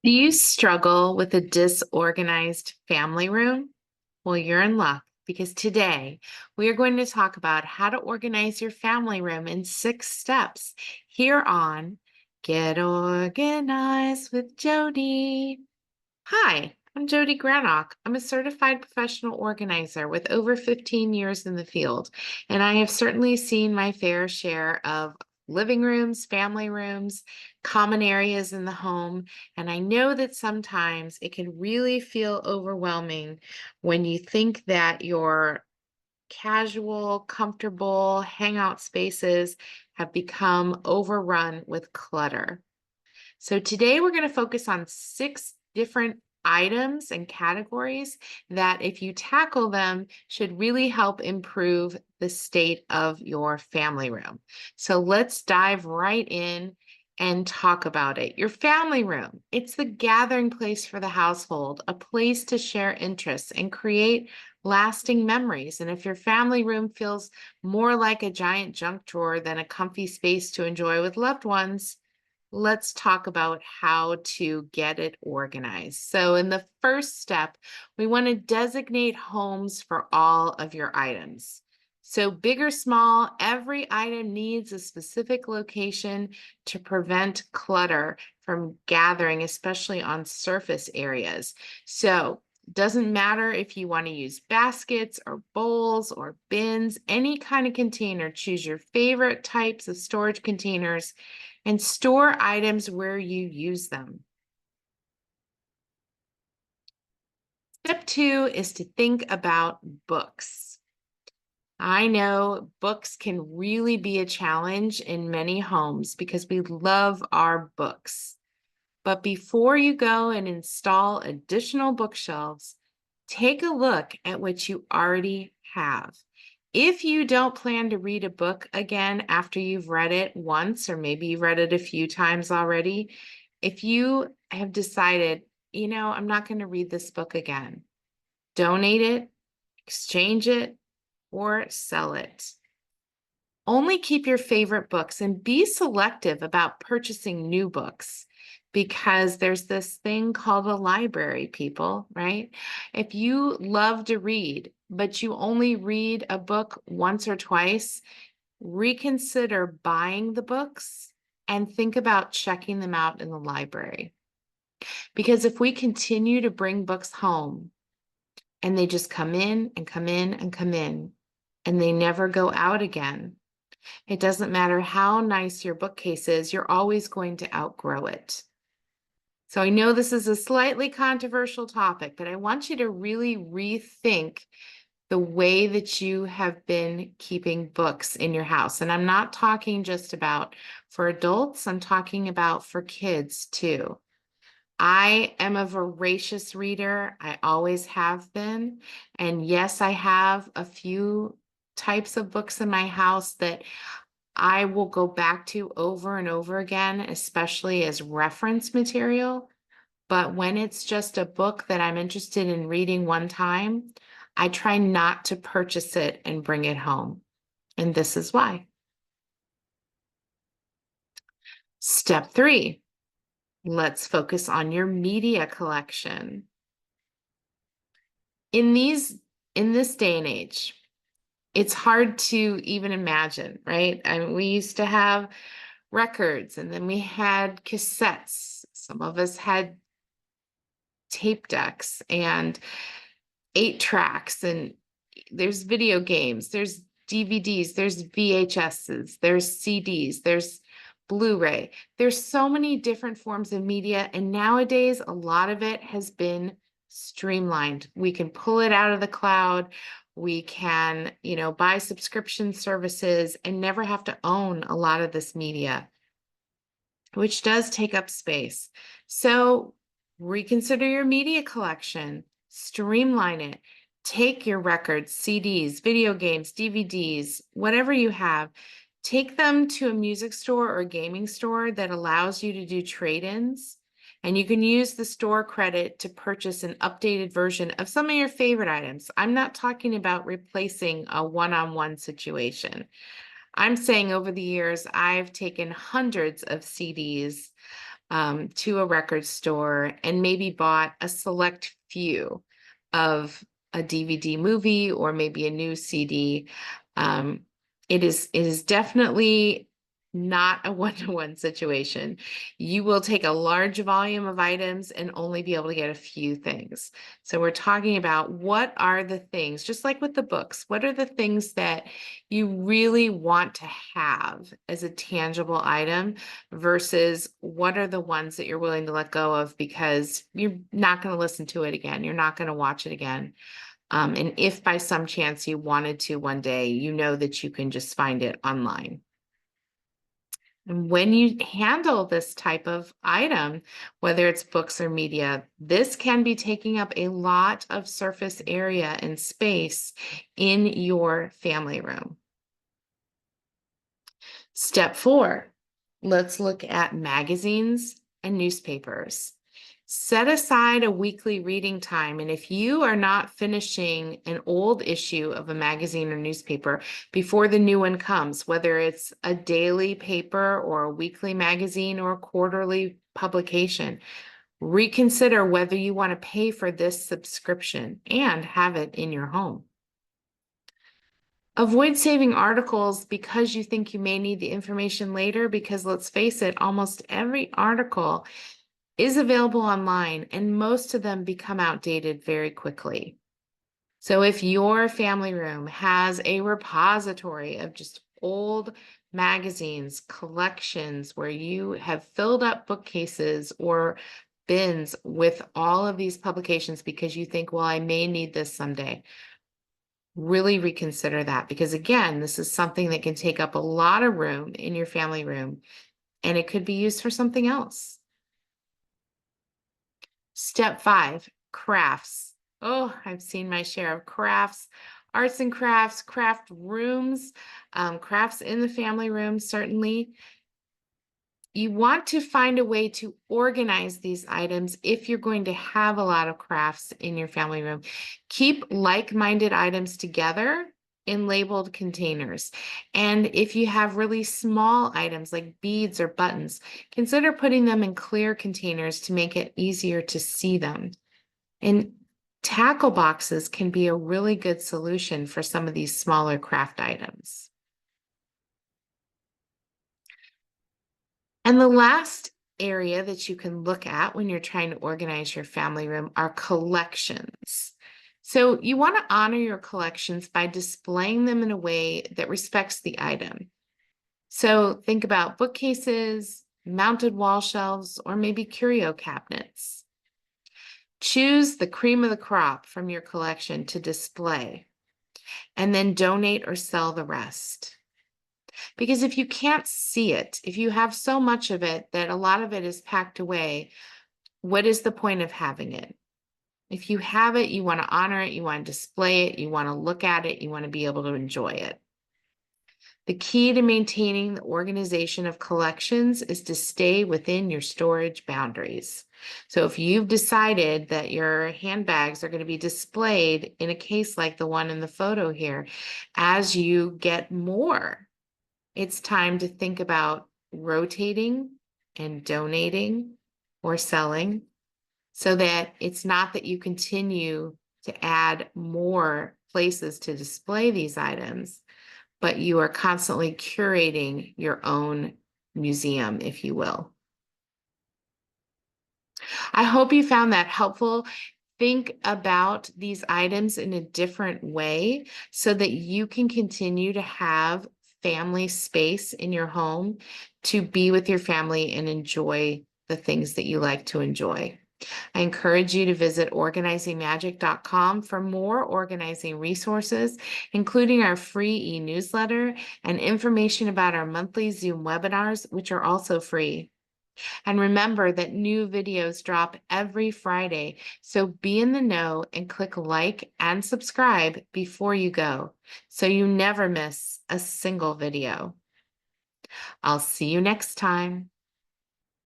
Do you struggle with a disorganized family room? Well, you're in luck because today we are going to talk about how to organize your family room in 6 steps here on Get Organized with Jodi. Hi, I'm Jodi Granock. I'm a certified professional organizer with over 15 years in the field, and I have certainly seen my fair share of living rooms, family rooms, common areas in the home, and I know that sometimes it can really feel overwhelming when you think that your casual, comfortable hangout spaces have become overrun with clutter. So today we're going to focus on 6 different items and categories that, if you tackle them, should really help improve the state of your family room. So let's dive right in and talk about it. Your family room, it's the gathering place for the household, a place to share interests and create lasting memories. And if your family room feels more like a giant junk drawer than a comfy space to enjoy with loved ones, let's talk about how to get it organized. So in the first step, we want to designate homes for all of your items. So big or small, every item needs a specific location to prevent clutter from gathering, especially on surface areas. So doesn't matter if you want to use baskets or bowls or bins, any kind of container, choose your favorite types of storage containers and store items where you use them. Step 2 is to think about books. I know books can really be a challenge in many homes because we love our books. But before you go and install additional bookshelves, take a look at what you already have. If you don't plan to read a book again after you've read it once, or maybe you've read it a few times already, if you have decided, I'm not going to read this book again, donate it, exchange it, or sell it. Only keep your favorite books and be selective about purchasing new books, because there's this thing called a library, people, right? If you love to read, but you only read a book once or twice, reconsider buying the books and think about checking them out in the library. Because if we continue to bring books home and they just come in and come in and come in, and they never go out again, it doesn't matter how nice your bookcase is, you're always going to outgrow it. So I know this is a slightly controversial topic, but I want you to really rethink the way that you have been keeping books in your house. And I'm not talking just about for adults, I'm talking about for kids too. I am a voracious reader. I always have been. And yes, I have a few types of books in my house that I will go back to over and over again, especially as reference material. But when it's just a book that I'm interested in reading one time, I try not to purchase it and bring it home. And this is why. Step 3, let's focus on your media collection. In this day and age, it's hard to even imagine, right? I mean, we used to have records, and then we had cassettes. Some of us had tape decks and 8 tracks, and there's video games, there's DVDs, there's VHSs, there's CDs, there's Blu-ray. There's so many different forms of media, and nowadays a lot of it has been streamlined. We can pull it out of the cloud. We can, buy subscription services and never have to own a lot of this media, which does take up space. So reconsider your media collection, streamline it. Take your records, CDs, video games, DVDs, whatever you have, take them to a music store or a gaming store that allows you to do trade-ins. And you can use the store credit to purchase an updated version of some of your favorite items. I'm not talking about replacing a one-on-one situation. I'm saying over the years, I've taken hundreds of CDs, to a record store and maybe bought a select few of a DVD movie or maybe a new CD. Um, it is definitely not a one-to-one situation. You will take a large volume of items and only be able to get a few things. So we're talking about what are the things, just like with the books, what are the things that you really want to have as a tangible item versus what are the ones that you're willing to let go of because you're not going to listen to it again. You're not going to watch it again. And if by some chance you wanted to one day, you know that you can just find it online. And when you handle this type of item, whether it's books or media, this can be taking up a lot of surface area and space in your family room. Step 4, let's look at magazines and newspapers. Set aside a weekly reading time, and if you are not finishing an old issue of a magazine or newspaper before the new one comes, whether it's a daily paper or a weekly magazine or a quarterly publication, reconsider whether you want to pay for this subscription and have it in your home. Avoid saving articles because you think you may need the information later, because let's face it, almost every article is available online and most of them become outdated very quickly. So if your family room has a repository of just old magazines, collections where you have filled up bookcases or bins with all of these publications because you think, well, I may need this someday, really reconsider that, because again, this is something that can take up a lot of room in your family room and it could be used for something else. Step 5, crafts. Oh, I've seen my share of crafts, arts and crafts, craft rooms, crafts in the family room, certainly. You want to find a way to organize these items if you're going to have a lot of crafts in your family room. Keep like-minded items together in labeled containers. And if you have really small items like beads or buttons, consider putting them in clear containers to make it easier to see them. And tackle boxes can be a really good solution for some of these smaller craft items. And the last area that you can look at when you're trying to organize your family room are collections. So you want to honor your collections by displaying them in a way that respects the item. So think about bookcases, mounted wall shelves, or maybe curio cabinets. Choose the cream of the crop from your collection to display, and then donate or sell the rest. Because if you can't see it, if you have so much of it that a lot of it is packed away, what is the point of having it? If you have it, you want to honor it, you want to display it, you want to look at it, you want to be able to enjoy it. The key to maintaining the organization of collections is to stay within your storage boundaries. So if you've decided that your handbags are going to be displayed in a case like the one in the photo here, as you get more, it's time to think about rotating and donating or selling, so that it's not that you continue to add more places to display these items, but you are constantly curating your own museum, if you will. I hope you found that helpful. Think about these items in a different way so that you can continue to have family space in your home to be with your family and enjoy the things that you like to enjoy. I encourage you to visit organizingmagic.com for more organizing resources, including our free e-newsletter and information about our monthly Zoom webinars, which are also free. And remember that new videos drop every Friday, so be in the know and click like and subscribe before you go, so you never miss a single video. I'll see you next time.